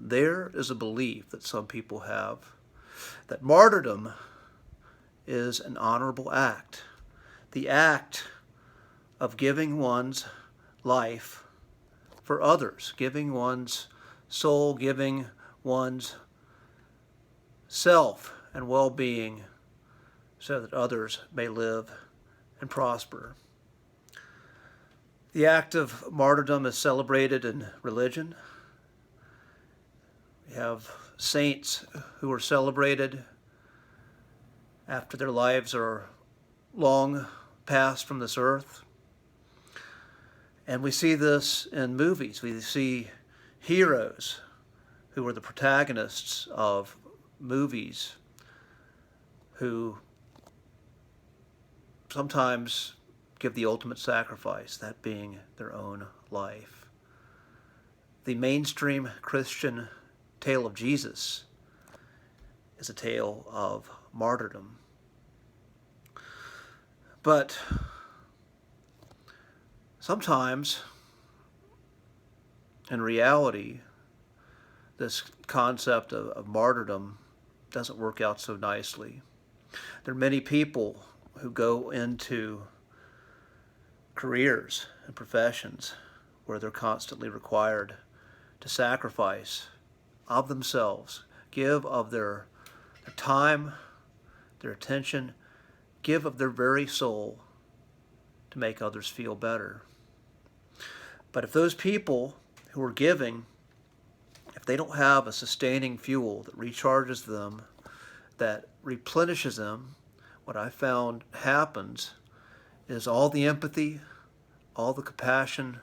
there is a belief that some people have that martyrdom is an honorable act. The act of giving one's life for others, giving one's soul, giving one's self and well-being so that others may live and prosper. The act of martyrdom is celebrated in religion. We have saints who are celebrated after their lives are long passed from this earth. And we see this in movies. We see heroes who are the protagonists of movies who sometimes give the ultimate sacrifice, that being their own life. The mainstream Christian tale of Jesus is a tale of martyrdom. But sometimes, in reality, this concept of martyrdom doesn't work out so nicely. There are many people who go into careers and professions where they're constantly required to sacrifice of themselves, give of their time, their attention, give of their very soul to make others feel better. But if those people who are giving, if they don't have a sustaining fuel that recharges them, that replenishes them, what I found happens is all the empathy, all the compassion,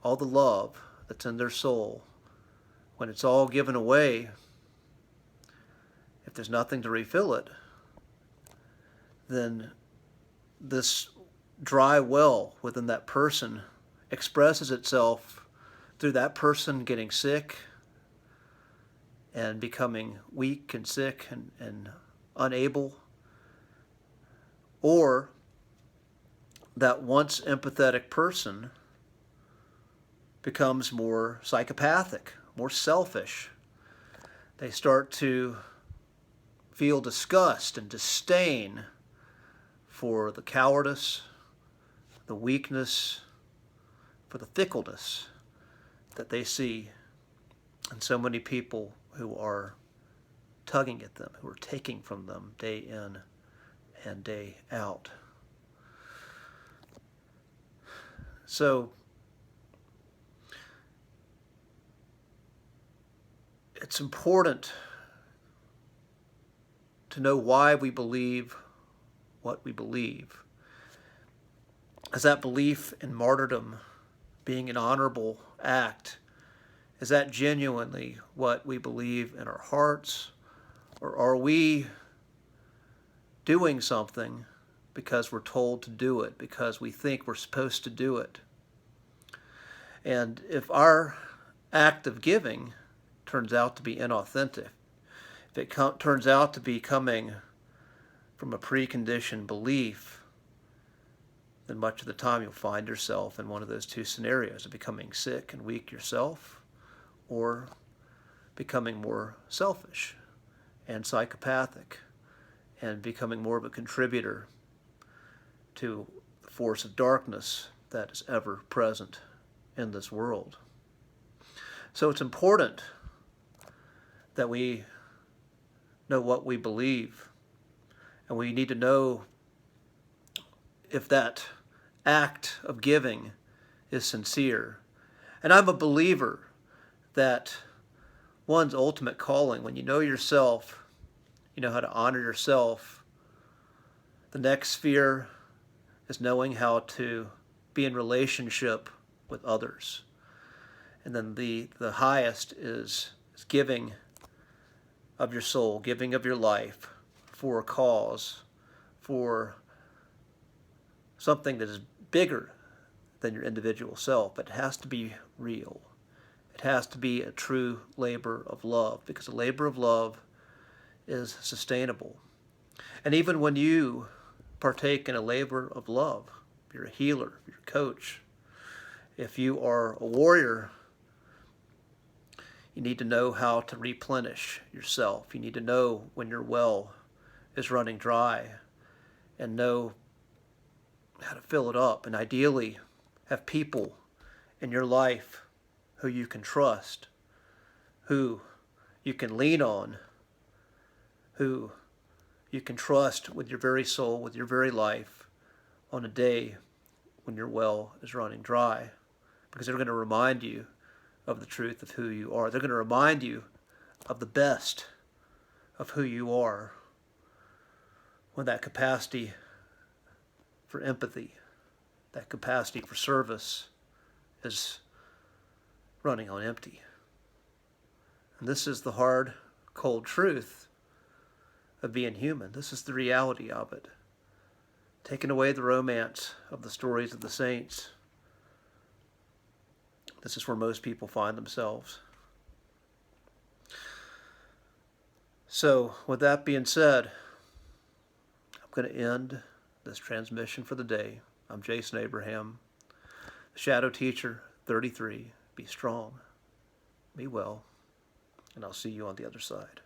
all the love that's in their soul, when it's all given away, if there's nothing to refill it, then this dry well within that person expresses itself through that person getting sick and becoming weak and sick and unable, or that once empathetic person becomes more psychopathic, more selfish. They start to feel disgust and disdain for the cowardice, the weakness, for the fickleness that they see in so many people who are tugging at them, who are taking from them day in and day out. So it's important to know why we believe what we believe. Is that belief in martyrdom being an honorable act, is that genuinely what we believe in our hearts? Or are we doing something because we're told to do it, because we think we're supposed to do it? And if our act of giving turns out to be inauthentic, if it turns out to be coming from a preconditioned belief, then much of the time you'll find yourself in one of those two scenarios of becoming sick and weak yourself, or becoming more selfish and psychopathic and becoming more of a contributor to the force of darkness that is ever present in this world. So it's important that we know what we believe, and we need to know if that act of giving is sincere. And I'm a believer that one's ultimate calling, when you know yourself, you know how to honor yourself. The next sphere is knowing how to be in relationship with others. And then the highest is giving of your soul, giving of your life for a cause, for something that is bigger than your individual self. But it has to be real. It has to be a true labor of love, because a labor of love is sustainable. And even when you partake in a labor of love, if you're a healer, if you're a coach, if you are a warrior, You need to know how to replenish yourself. You need to know when your well is running dry and know how to fill it up. And ideally, have people in your life who you can trust, who you can lean on, who you can trust with your very soul, with your very life, on a day when your well is running dry. Because they're going to remind you of the truth of who you are. They're going to remind you of the best of who you are when that capacity for empathy, that capacity for service is running on empty. And this is the hard, cold truth of being human. This is the reality of it. Taking away the romance of the stories of the saints, this is where most people find themselves. So, with that being said, I'm going to end this transmission for the day. I'm Jason Abraham, the Shadow Teacher, 33. Be strong, be well, and I'll see you on the other side.